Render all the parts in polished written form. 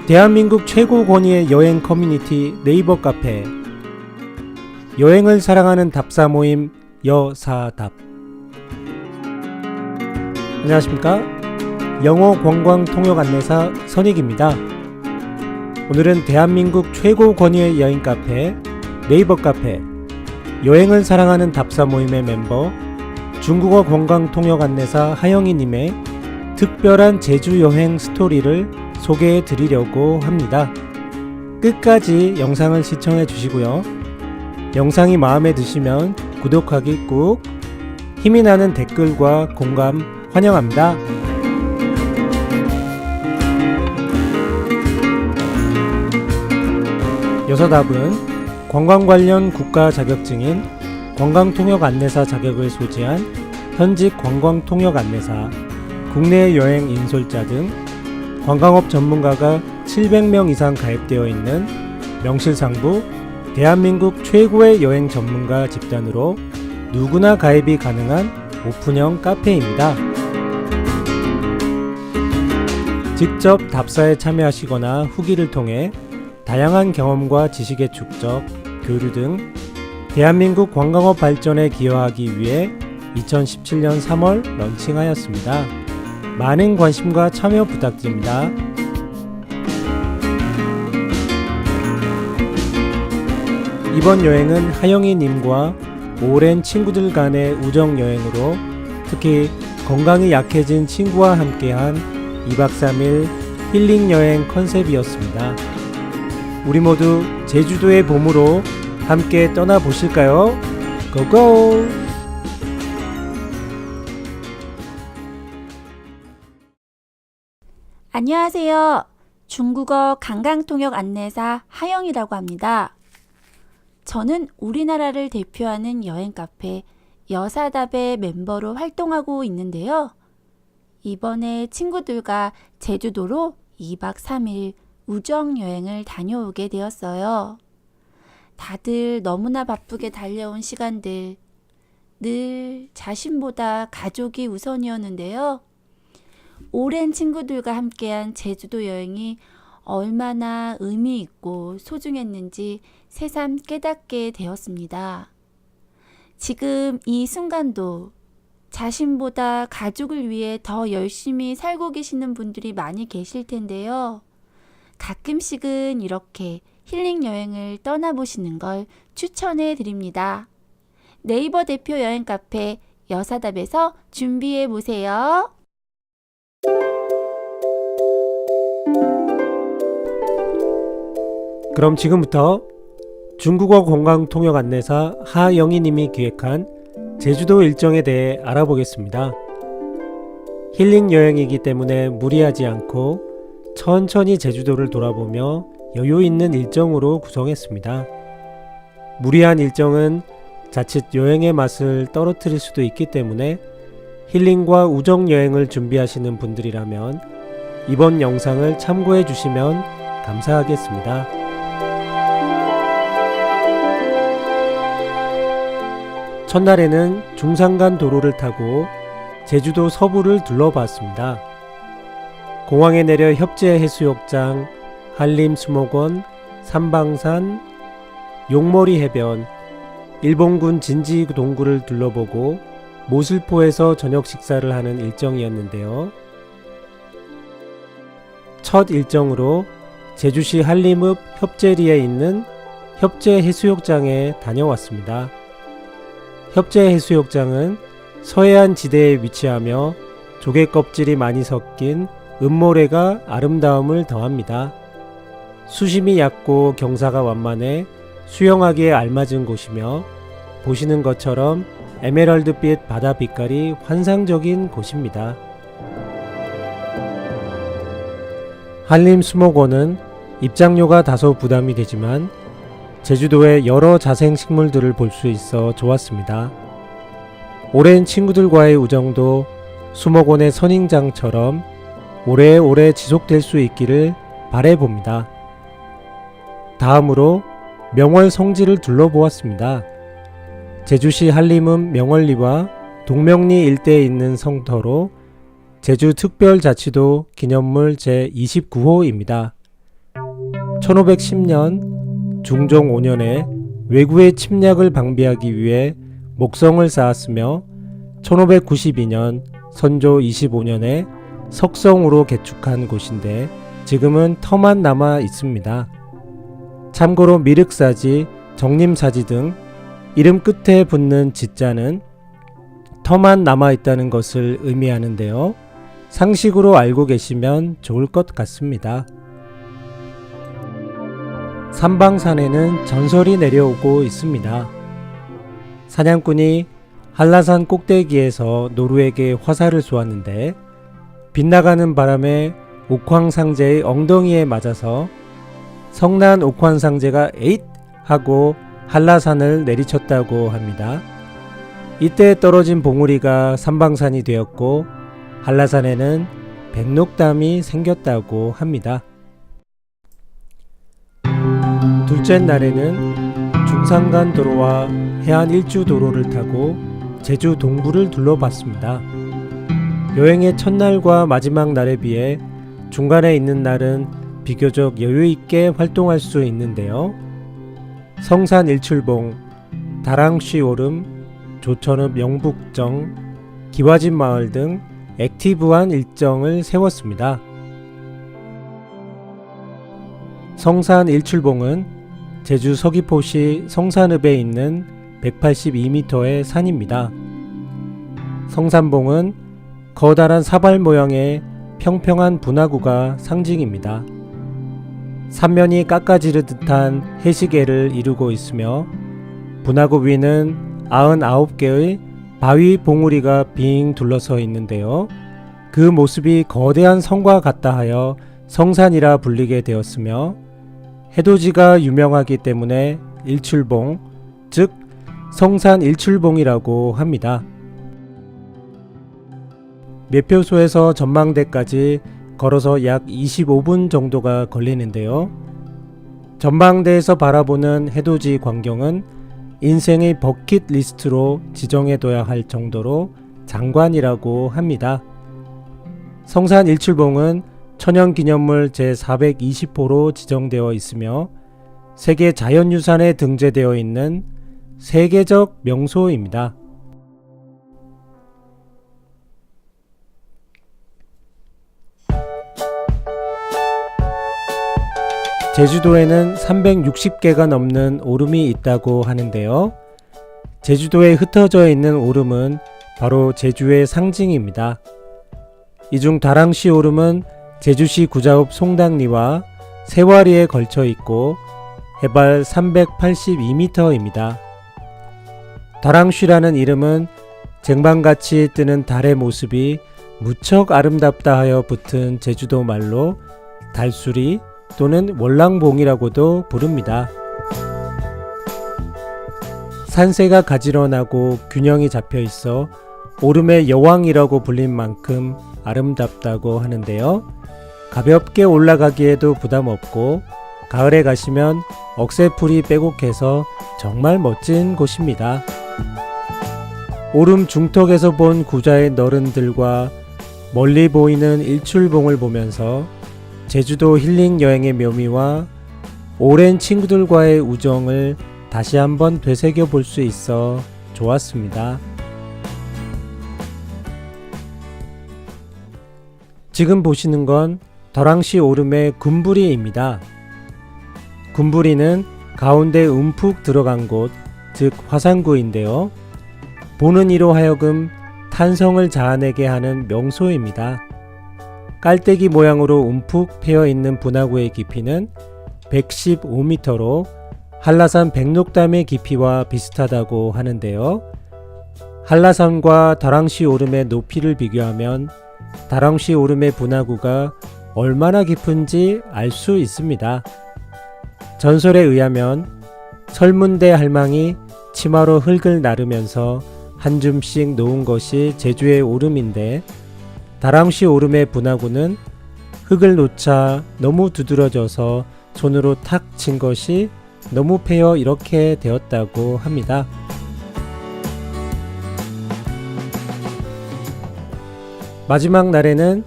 대한민국 최고 권위의 여행 커뮤니티 네이버 카페, 여행을 사랑하는 답사 모임 여사답. 안녕하십니까? 영어 관광 통역 안내사 선익입니다. 오늘은 대한민국 최고 권위의 여행 카페 네이버 카페, 여행을 사랑하는 답사 모임의 멤버 중국어 관광 통역 안내사 하영이님의 특별한 제주 여행 스토리를 소개해 드리려고 합니다. 끝까지 영상을 시청해 주시고요. 영상이 마음에 드시면 구독하기 꾹, 힘이 나는 댓글과 공감 환영합니다. 여서답은 관광 관련 국가 자격증인 관광통역 안내사 자격을 소지한 현직 관광통역 안내사, 국내 여행 인솔자 등 관광업 전문가가 700명 이상 가입되어 있는 명실상부 대한민국 최고의 여행 전문가 집단으로 누구나 가입이 가능한 오픈형 카페입니다. 직접 답사에 참여하시거나 후기를 통해 다양한 경험과 지식의 축적, 교류 등 대한민국 관광업 발전에 기여하기 위해 2017년 3월 런칭하였습니다. 많은 관심과 참여 부탁드립니다. 이번 여행은 하영이님과 오랜 친구들 간의 우정여행으로 특히 건강이 약해진 친구와 함께한 2박 3일 힐링여행 컨셉이었습니다. 우리 모두 제주도의 봄으로 함께 떠나보실까요? 고고! 안녕하세요. 중국어 관광통역 안내사 하영이라고 합니다. 저는 우리나라를 대표하는 여행 카페 여사답의 멤버로 활동하고 있는데요. 이번에 친구들과 제주도로 2박 3일 우정여행을 다녀오게 되었어요. 다들 너무나 바쁘게 달려온 시간들, 늘 자신보다 가족이 우선이었는데요. 오랜 친구들과 함께한 제주도 여행이 얼마나 의미 있고 소중했는지 새삼 깨닫게 되었습니다. 지금 이 순간도 자신보다 가족을 위해 더 열심히 살고 계시는 분들이 많이 계실 텐데요. 가끔씩은 이렇게 힐링 여행을 떠나보시는 걸 추천해 드립니다. 네이버 대표 여행 카페 여사답에서 준비해 보세요. 그럼 지금부터 중국어 관광통역 안내사 하영이님이 기획한 제주도 일정에 대해 알아보겠습니다. 힐링 여행이기 때문에 무리하지 않고 천천히 제주도를 돌아보며 여유 있는 일정으로 구성했습니다. 무리한 일정은 자칫 여행의 맛을 떨어뜨릴 수도 있기 때문에 힐링과 우정 여행을 준비하시는 분들이라면 이번 영상을 참고해 주시면 감사하겠습니다. 첫날에는 중산간 도로를 타고 제주도 서부를 둘러봤습니다. 공항에 내려 협재 해수욕장, 한림 수목원, 삼방산, 용머리 해변, 일본군 진지 동굴을 둘러보고 모슬포에서 저녁 식사를 하는 일정이었는데요. 첫 일정으로 제주시 한림읍 협재리에 있는 협재 해수욕장에 다녀왔습니다. 협재 해수욕장은 서해안 지대에 위치하며 조개 껍질이 많이 섞인 은모래가 아름다움을 더합니다. 수심이 얕고 경사가 완만해 수영하기에 알맞은 곳이며 보시는 것처럼 에메랄드빛 바다 빛깔이 환상적인 곳입니다. 한림 수목원은 입장료가 다소 부담이 되지만 제주도의 여러 자생식물들을 볼 수 있어 좋았습니다. 오랜 친구들과의 우정도 수목원의 선인장처럼 오래오래 지속될 수 있기를 바라봅니다. 다음으로 명월 성지를 둘러보았습니다. 제주시 한림읍 명월리와 동명리 일대에 있는 성터로 제주특별자치도 기념물 제29호입니다. 1510년 중종 5년에 외구의 침략을 방비하기 위해 목성을 쌓았으며 1592년 선조 25년에 석성으로 개축한 곳인데 지금은 터만 남아 있습니다. 참고로 미륵사지, 정림사지 등 이름 끝에 붙는 지자는 터만 남아 있다는 것을 의미하는데요. 상식으로 알고 계시면 좋을 것 같습니다. 삼방산에는 전설이 내려오고 있습니다. 사냥꾼이 한라산 꼭대기에서 노루에게 화살을 쏘았는데 빗나가는 바람에 옥황상제의 엉덩이에 맞아서 성난 옥황상제가 에잇 하고 한라산을 내리쳤다고 합니다. 이때 떨어진 봉우리가 삼방산이 되었고 한라산에는 백록담이 생겼다고 합니다. 둘째 날에는 중산간 도로와 해안 일주 도로를 타고 제주 동부를 둘러봤습니다. 여행의 첫날과 마지막 날에 비해 중간에 있는 날은 비교적 여유있게 활동할 수 있는데요. 성산 일출봉, 다랑쉬 오름, 조천읍 영북정, 기와집 마을 등 액티브한 일정을 세웠습니다. 성산 일출봉은 제주 서귀포시 성산읍에 있는 182m의 산입니다. 성산봉은 커다란 사발 모양의 평평한 분화구가 상징입니다. 삼면이 깎아지르듯한 해시계를 이루고 있으며 분화구 위는 99개의 바위 봉우리가 빙 둘러서 있는데요. 그 모습이 거대한 성과 같다 하여 성산이라 불리게 되었으며 해돋이가 유명하기 때문에 일출봉, 즉 성산 일출봉이라고 합니다. 매표소에서 전망대까지 걸어서 약 25분 정도가 걸리는데요. 전망대에서 바라보는 해돋이 광경은 인생의 버킷리스트로 지정해둬야 할 정도로 장관이라고 합니다. 성산 일출봉은 천연기념물 제420호로 지정되어 있으며 세계 자연유산에 등재되어 있는 세계적 명소입니다. 제주도에는 360개가 넘는 오름이 있다고 하는데요. 제주도에 흩어져 있는 오름은 바로 제주의 상징입니다. 이 중 다랑쉬 오름은 제주시 구자읍 송당리와 세와리에 걸쳐 있고 해발 382m입니다. 다랑쉬라는 이름은 쟁반같이 뜨는 달의 모습이 무척 아름답다 하여 붙은 제주도 말로 달수리 또는 월랑봉이라고도 부릅니다. 산세가 가지런하고 균형이 잡혀 있어 오름의 여왕이라고 불린 만큼 아름답다고 하는데요. 가볍게 올라가기에도 부담 없고 가을에 가시면 억새풀이 빼곡해서 정말 멋진 곳입니다. 오름 중턱에서 본 구자의 너른들과 멀리 보이는 일출봉을 보면서 제주도 힐링 여행의 묘미와 오랜 친구들과의 우정을 다시 한번 되새겨 볼 수 있어 좋았습니다. 지금 보시는 건 다랑쉬 오름의 군부리입니다. 군부리는 가운데 움푹 들어간 곳, 즉 화산구인데요. 보는 이로 하여금 탄성을 자아내게 하는 명소입니다. 깔때기 모양으로 움푹 패여있는 분화구의 깊이는 115m로 한라산 백록담의 깊이와 비슷하다고 하는데요. 한라산과 다랑쉬 오름의 높이를 비교하면 다랑쉬 오름의 분화구가 얼마나 깊은지 알 수 있습니다. 전설에 의하면 설문대 할망이 치마로 흙을 나르면서 한 줌씩 놓은 것이 제주의 오름인데 다랑쉬 오름의 분화구는 흙을 놓자 너무 두드러져서 손으로 탁 친 것이 너무 패여 이렇게 되었다고 합니다. 마지막 날에는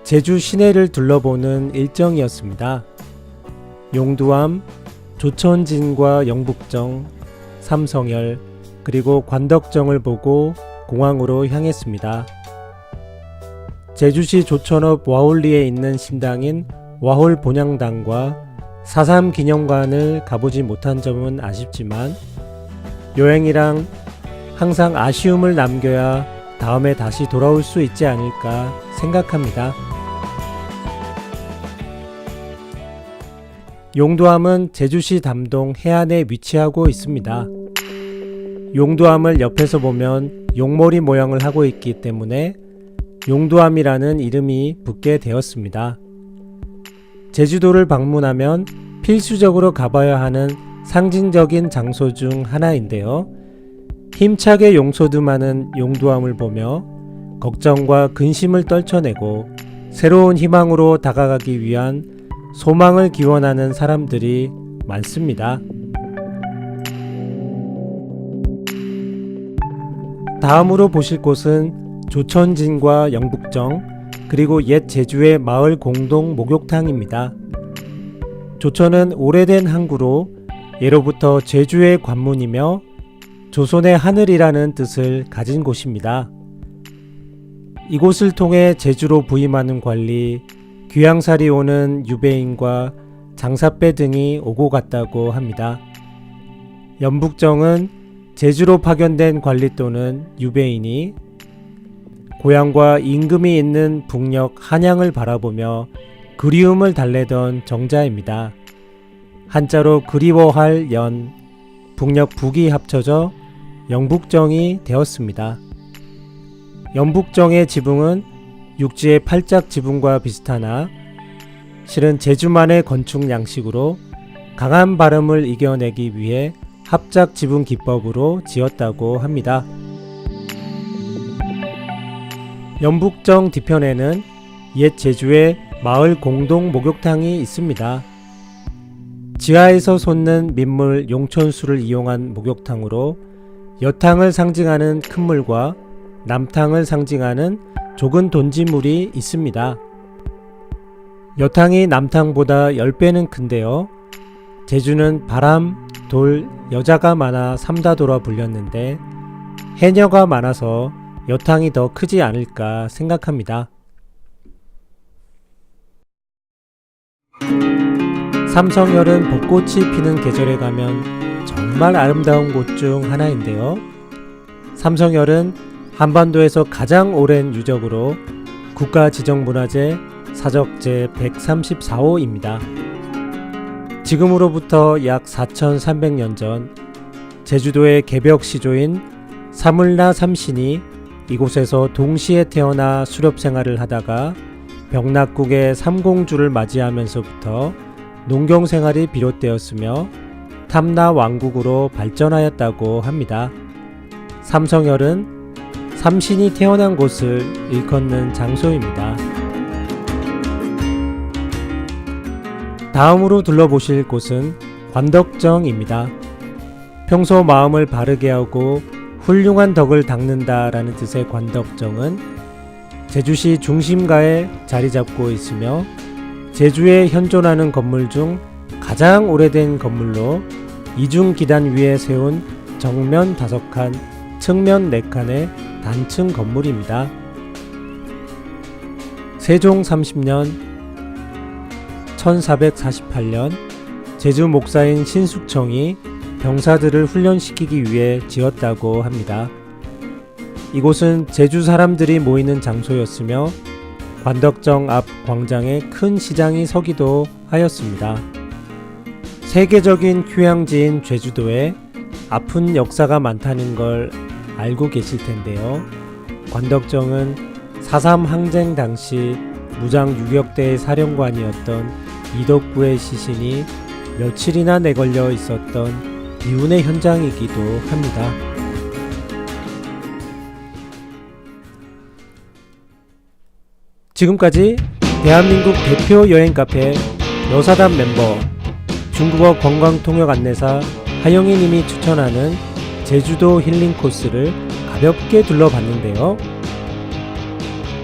제주 시내를 둘러보는 일정이었습니다. 용두암, 조천진과 영북정, 삼성열, 그리고 관덕정을 보고 공항으로 향했습니다. 제주시 조천읍 와홀리에 있는 신당인 와홀 본향당과 4.3 기념관을 가보지 못한 점은 아쉽지만 여행이랑 항상 아쉬움을 남겨야 다음에 다시 돌아올 수 있지 않을까 생각합니다. 용두암은 제주시 담동 해안에 위치하고 있습니다. 용두암을 옆에서 보면 용머리 모양을 하고 있기 때문에 용두암이라는 이름이 붙게 되었습니다. 제주도를 방문하면 필수적으로 가봐야 하는 상징적인 장소 중 하나인데요. 힘차게 용솟음하는 용두암을 보며 걱정과 근심을 떨쳐내고 새로운 희망으로 다가가기 위한 소망을 기원하는 사람들이 많습니다. 다음으로 보실 곳은 조천진과 영북정, 그리고 옛 제주의 마을 공동 목욕탕입니다. 조천은 오래된 항구로 예로부터 제주의 관문이며 조선의 하늘이라는 뜻을 가진 곳입니다. 이곳을 통해 제주로 부임하는 관리, 귀향살이 오는 유배인과 장사배 등이 오고 갔다고 합니다. 영북정은 제주로 파견된 관리 또는 유배인이 고향과 임금이 있는 북녘 한양을 바라보며 그리움을 달래던 정자입니다. 한자로 그리워할 연, 북녘 북이 합쳐져 영북정이 되었습니다. 영북정의 지붕은 육지의 팔짝 지붕과 비슷하나 실은 제주만의 건축 양식으로 강한 바람을 이겨내기 위해 합작 지붕 기법으로 지었다고 합니다. 영북정 뒤편에는 옛 제주의 마을 공동 목욕탕이 있습니다. 지하에서 솟는 민물 용천수를 이용한 목욕탕으로 여탕을 상징하는 큰 물과 남탕을 상징하는 좁은 돈지물이 있습니다. 여탕이 남탕보다 10배는 큰데요. 제주는 바람, 돌, 여자가 많아 삼다도라 불렸는데 해녀가 많아서 여탕이 더 크지 않을까 생각합니다. 삼성열은 벚꽃이 피는 계절에 가면 정말 아름다운 곳 중 하나인데요. 삼성열은 한반도에서 가장 오랜 유적으로 국가지정문화재 사적제 134호입니다. 지금으로부터 약 4300년 전 제주도의 개벽시조인 사물나 삼신이 이곳에서 동시에 태어나 수렵생활을 하다가 병락국의 삼공주를 맞이하면서부터 농경생활이 비롯되었으며 탐나 왕국으로 발전하였다고 합니다. 삼성열은 삼신이 태어난 곳을 일컫는 장소입니다. 다음으로 둘러보실 곳은 관덕정입니다. 평소 마음을 바르게 하고 훌륭한 덕을 닦는다라는 뜻의 관덕정은 제주시 중심가에 자리 잡고 있으며 제주에 현존하는 건물 중 가장 오래된 건물로 이중 기단 위에 세운 정면 5칸, 측면 4칸의 단층 건물입니다. 세종 30년 1448년 제주 목사인 신숙청이 병사들을 훈련시키기 위해 지었다고 합니다. 이곳은 제주 사람들이 모이는 장소였으며 관덕정 앞 광장에 큰 시장이 서기도 하였습니다. 세계적인 휴양지인 제주도에 아픈 역사가 많다는 걸 알고 계실 텐데요. 관덕정은 4.3 항쟁 당시 무장 유격대의 사령관이었던 이덕구의 시신이 며칠이나 내걸려 있었던 비운의 현장이기도 합니다. 지금까지 대한민국 대표 여행 카페 여사단 멤버 중국어 관광통역 안내사 하영희 님이 추천하는 제주도 힐링 코스를 가볍게 둘러봤는데요.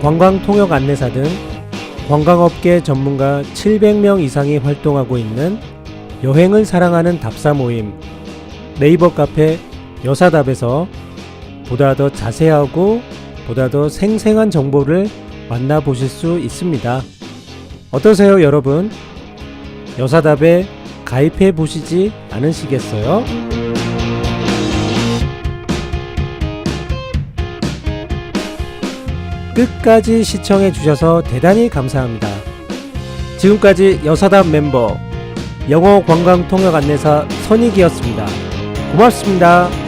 관광통역 안내사 등 관광업계 전문가 700명 이상이 활동하고 있는 여행을 사랑하는 답사 모임 네이버 카페 여사답에서 보다 더 자세하고 보다 더 생생한 정보를 만나보실 수 있습니다. 어떠세요, 여러분? 여사답에 가입해 보시지 않으시겠어요? 끝까지 시청해 주셔서 대단히 감사합니다. 지금까지 여사답 멤버 영어 관광 통역 안내사 선익이었습니다. 고맙습니다.